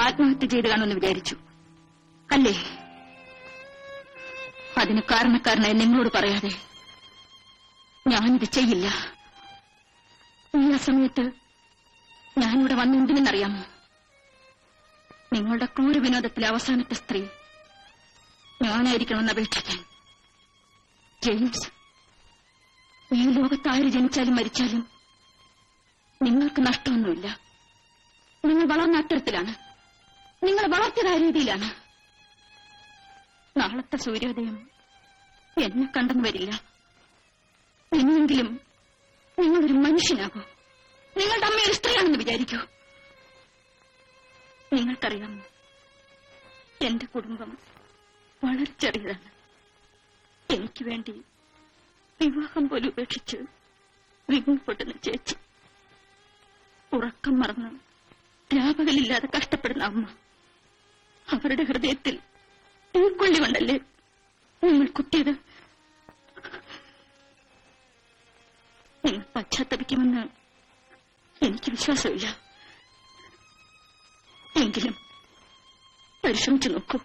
ആത്മഹത്യ ചെയ്ത് കാണുമെന്ന് വിചാരിച്ചു അല്ലേ? അതിന് കാരണക്കാരനായി നിങ്ങളോട് പറയാതെ ഞാനിത് ചെയ്യില്ല. ഈ സമയത്ത് ഞാനിവിടെ വന്നെന്തിനെന്നറിയാമോ? നിങ്ങളുടെ ക്രൂര വിനോദത്തിലെ അവസാനത്തെ സ്ത്രീ ഞാനായിരിക്കണമെന്ന് അപേക്ഷിക്കാൻ. ജെയിംസ്, ഈ ലോകത്ത് ആര് ജനിച്ചാലും മരിച്ചാലും നിങ്ങൾക്ക് നഷ്ടമൊന്നുമില്ല. നിങ്ങൾ വളർന്ന അത്തരത്തിലാണ്, നിങ്ങൾ വളർത്തിയതായ രീതിയിലാണ്. നാളത്തെ സൂര്യോദയം എന്നെ കണ്ടെന്ന് വരില്ല. എന്നെങ്കിലും നിങ്ങളൊരു മനുഷ്യനാകൂ. നിങ്ങളുടെ അമ്മ ഒരു സ്ത്രീയാണെന്ന് വിചാരിക്കൂ. നിങ്ങൾക്കറിയാമോ, എന്റെ കുടുംബം വളരെ ചെറിയതാണ്. എനിക്ക് വേണ്ടി വിവാഹം പോലും ഉപേക്ഷിച്ച് വിങ്ങപ്പെടുന്ന ചേച്ചി, ഉറക്കം മറന്ന് രാപകലില്ലാതെ കഷ്ടപ്പെടുന്ന അമ്മ, അവരുടെ ഹൃദയത്തിൽ തീർക്കൊള്ളി കൊണ്ടല്ലേ നിങ്ങൾ കുത്തിയത്? നിങ്ങൾ പശ്ചാത്തപിക്കുമെന്ന് എനിക്ക് വിശ്വാസമില്ല. എങ്കിലും പരിശ്രമിച്ചു നോക്കൂ.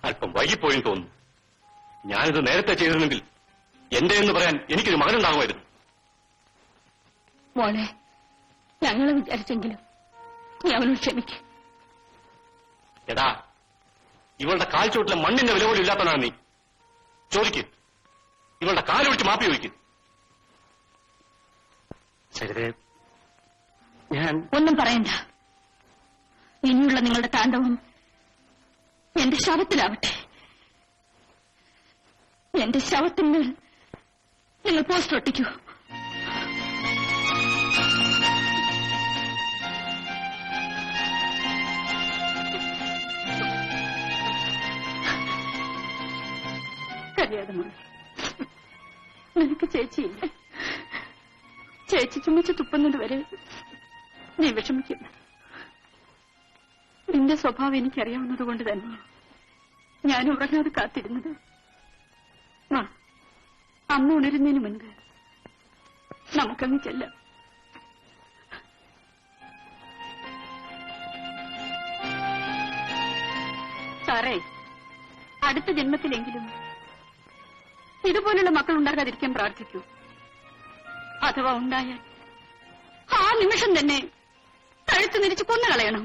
അല്പം വൈകിപ്പോയെന്ന് തോന്നുന്നു. ഞാനിത് നേരത്തെ ചെയ്തിരുന്നെങ്കിൽ എന്റെ എന്ന് പറയാൻ എനിക്കൊരു മകനുണ്ടാകുമായിരുന്നു. മോളെ, ഞങ്ങളെ വിചാരിച്ചെങ്കിലും നീ അവനോട് ക്ഷമിക്ക. എടാ, ഇവളുടെ കാൽ ചുവട്ടിലെ മണ്ണിന്റെ വില പോലും ഇല്ലാത്തതാണ് നീ. ചോദിക്ക്, ഇവളുടെ കാലൊഴിച്ച് മാപ്പി ചോദിക്കും. ശരിതേ, ഞാൻ ഒന്നും പറയണ്ട. ഇനിയുള്ള നിങ്ങളുടെ താണ്ഡവം എന്റെ ശവത്തിലാവട്ടെ. എന്റെ ശവത്തിന് നിങ്ങൾ പോസ്റ്റർ ഒട്ടിക്കൂ. അറിയാതെ നിനക്ക് ചേച്ചിയില്ല. ചേച്ചി ചുമച്ച് തുപ്പുന്നത് വരെ നീ വിഷമിക്കില്ല. നിന്റെ സ്വഭാവം എനിക്കറിയാവുന്നത് കൊണ്ട് തന്നെയാണ് ഞാൻ ഉറങ്ങാതെ കാത്തിരുന്നത്. അമ്മ ഉണരുന്നതിന് മുൻപ് നമുക്കങ്ങ് ചെല്ലാം. സാറേ, അടുത്ത ജന്മത്തിലെങ്കിലും ഇതുപോലുള്ള മക്കൾ ഉണ്ടാകാതിരിക്കാൻ പ്രാർത്ഥിക്കൂ. അഥവാ ഉണ്ടായാൽ ആ നിമിഷം തന്നെ കഴുത്ത് നിരിച്ച് കൊന്നുകളയണം.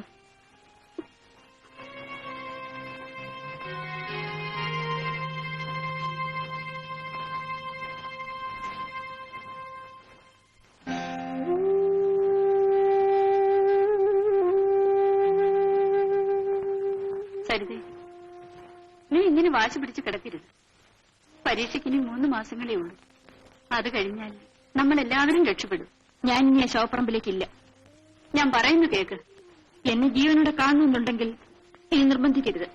സരിതേ, നീ ഇങ്ങനെ വാശി പിടിച്ച് കിടക്കരുത്. പരീക്ഷയ്ക്ക് ഇനി 3 മാസങ്ങളേ ഉള്ളൂ. അത് കഴിഞ്ഞാൽ നമ്മളെല്ലാവരും രക്ഷപ്പെടും. ഞാൻ ഇനി ആ ശവപ്പറമ്പിലേക്കില്ല. ഞാൻ പറയുന്നു കേക്ക്. എന്നെ ജീവനോടെ കാണുന്നുണ്ടെങ്കിൽ ഇനി നിർബന്ധിക്കരുത്.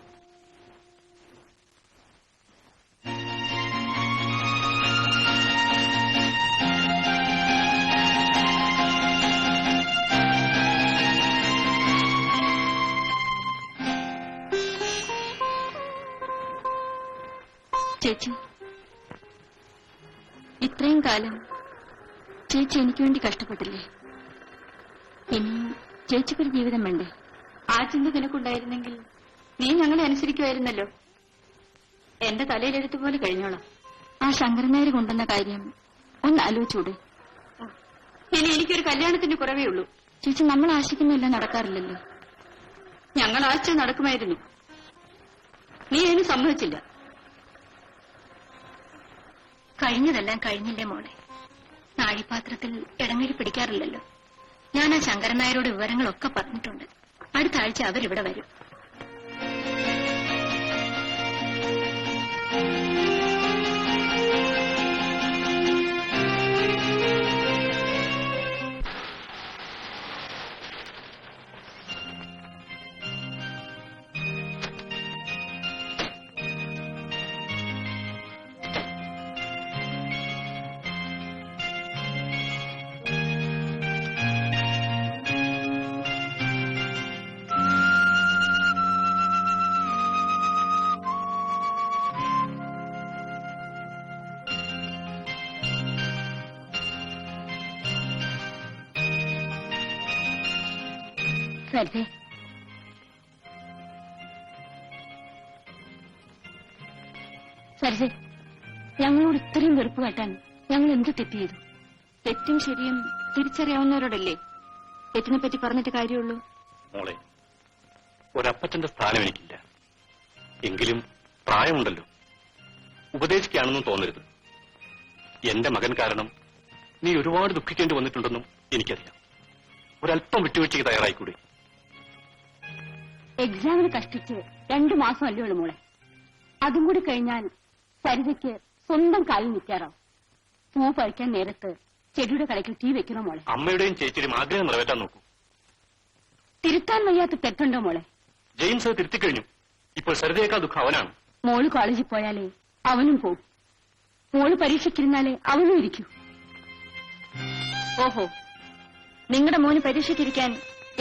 ചേച്ചി, ഇത്രയും കാലം ചേച്ചി എനിക്ക് വേണ്ടി കഷ്ടപ്പെട്ടില്ലേ? ഇനി ചേച്ചിക്കൊരു ജീവിതം വേണ്ടേ? ആ ചിന്ത നിനക്കുണ്ടായിരുന്നെങ്കിൽ നീ ഞങ്ങളെ അനുസരിക്കുമായിരുന്നല്ലോ. എന്റെ തലയിലെടുത്തുപോലെ കഴിഞ്ഞോളാം. ആ ശങ്കരനായർ കൊണ്ടുവന്ന കാര്യം ഒന്ന് ആലോചിച്ചൂടെ? ഇനി എനിക്കൊരു കല്യാണത്തിന്റെ കുറവേ ഉള്ളൂ. ചേച്ചി, നമ്മൾ ആശിക്കുന്നതെല്ലാം നടക്കാറില്ലല്ലോ. ഞങ്ങൾ ആശിച്ച നടക്കുമായിരുന്നു. നീ അതിന് സമ്മതിച്ചില്ല. കഴിഞ്ഞതെല്ലാം കഴിഞ്ഞില്ലേ മോളെ. നാഴിപാത്രത്തിൽ ഇടങ്ങഴി പിടിക്കാറില്ലല്ലോ. ഞാൻ ആ ശങ്കരനായരോട് വിവരങ്ങളൊക്കെ പറഞ്ഞിട്ടുണ്ട്. അടുത്ത ആഴ്ച അവരിവിടെ വരും. സരിതേ, സരിതേ, ഞങ്ങളോട് ഇത്രയും വെറുപ്പ് കാട്ടാൻ ഞങ്ങൾ എന്ത് തെറ്റ് ചെയ്തു? തെറ്റും ശരിയും തിരിച്ചറിയാവുന്നവരോടല്ലേ തെറ്റിനെ പറ്റി പറഞ്ഞിട്ട് കാര്യമുള്ളൂ. മോളെ, ഒരപ്പച്ചന്റെ സ്ഥാനം എനിക്കില്ല. എങ്കിലും പ്രായമുണ്ടല്ലോ, ഉപദേശിക്കുകയാണെന്നും തോന്നരുത്. എന്റെ മകൻ കാരണം നീ ഒരുപാട് ദുഃഖിക്കേണ്ടി വന്നിട്ടുണ്ടെന്നും എനിക്കറിയാം. ഒരല്പം വിട്ടുവീഴ്ചയ്ക്ക് തയ്യാറായിക്കൂടെ? എക്സാമിന് കഷ്ടിച്ച് 2 മാസം അല്ലേ ഉള്ളൂ മോളെ. അതും കൂടി കഴിഞ്ഞാൽ സരിതയ്ക്ക് സ്വന്തം കാലിൽ നിൽക്കാറാവും. പൂ പറിക്കാൻ നേരത്ത് ചെടിയുടെ കടയ്ക്ക് തീ വെക്കണോ മോളെ? അമ്മയുടെയും ചേച്ചിയുടെയും ആഗ്രഹം നിറവേറ്റാൻ നോക്കൂ. തിരുത്താൻ വയ്യാത്ത തെറ്റുണ്ടോ മോളെ? ജെയിംസ് അത് തിരുത്തിക്കഴിഞ്ഞു. ഇപ്പോൾ സരിതയേക്കാൾ ദുഃഖം അവനാണ്. മോള് കോളേജിൽ പോയാലേ അവനും പോകും. മോള് പരീക്ഷയ്ക്കിരുന്നാലേ അവനും ഇരിക്കൂ. ഓഹോ, നിങ്ങളുടെ മോന് പരീക്ഷയ്ക്കിരിക്കാൻ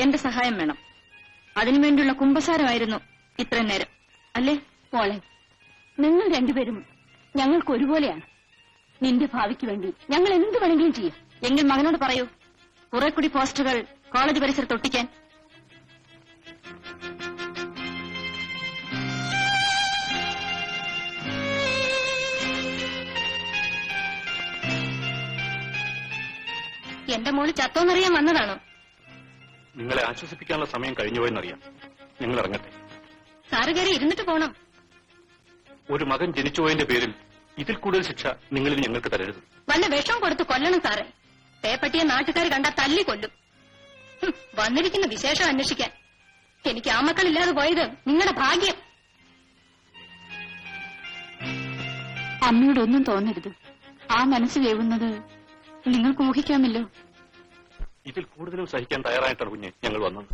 എന്റെ സഹായം വേണം. അതിനുവേണ്ടിയുള്ള കുമ്പസാരമായിരുന്നു ഇത്രയും നേരം, അല്ലേ? മോളെ, നിങ്ങൾ രണ്ടുപേരും ഞങ്ങൾക്ക് ഒരുപോലെയാണ്. നിന്റെ ഭാവിക്ക് വേണ്ടി ഞങ്ങൾ എന്ത് വേണമെങ്കിലും ചെയ്യും. എങ്കിൽ മകനോട് പറയൂ, കുറെ കൂടി പോസ്റ്ററുകൾ കോളേജ് പരിസരത്ത് ഒട്ടിക്കാൻ. എന്റെ മോള് ചത്തോന്നറിയാൻ വന്നതാണോ? നിങ്ങളെ ആശ്വസിപ്പിക്കാനുള്ള സമയം കഴിഞ്ഞുപോയെന്നറിയാം. നിങ്ങൾ ഇറങ്ങട്ടെ. സാറ് കയറി ഇരുന്നിട്ട് പോണം. ഒരു മകൻ ജനിച്ചുപോയതിന്റെ പേരിൽ ഇതിൽ കൂടുതൽ ശിക്ഷ നിങ്ങളിൽ ഞങ്ങൾക്ക് തരരുത്. വല്ല വിഷം കൊടുത്ത് കൊല്ലണം സാറേ. പേപ്പട്ടിയെ നാട്ടുകാർ കണ്ടാൽ തല്ലി കൊല്ലും. വന്നിരിക്കുന്ന വിശേഷം അന്വേഷിക്കാൻ. എനിക്ക് ആ മക്കളില്ലാതെ പോയത് നിങ്ങളുടെ ഭാഗ്യം. അമ്മയോടൊന്നും തോന്നരുത്. ആ മനസ്സ് വേവുന്നത് നിങ്ങൾക്ക് ഊഹിക്കാമല്ലോ. ഇതിൽ കൂടുതലും സഹിക്കാൻ തയ്യാറായിട്ടാണ് കുഞ്ഞെ ഞങ്ങൾ വന്നത്.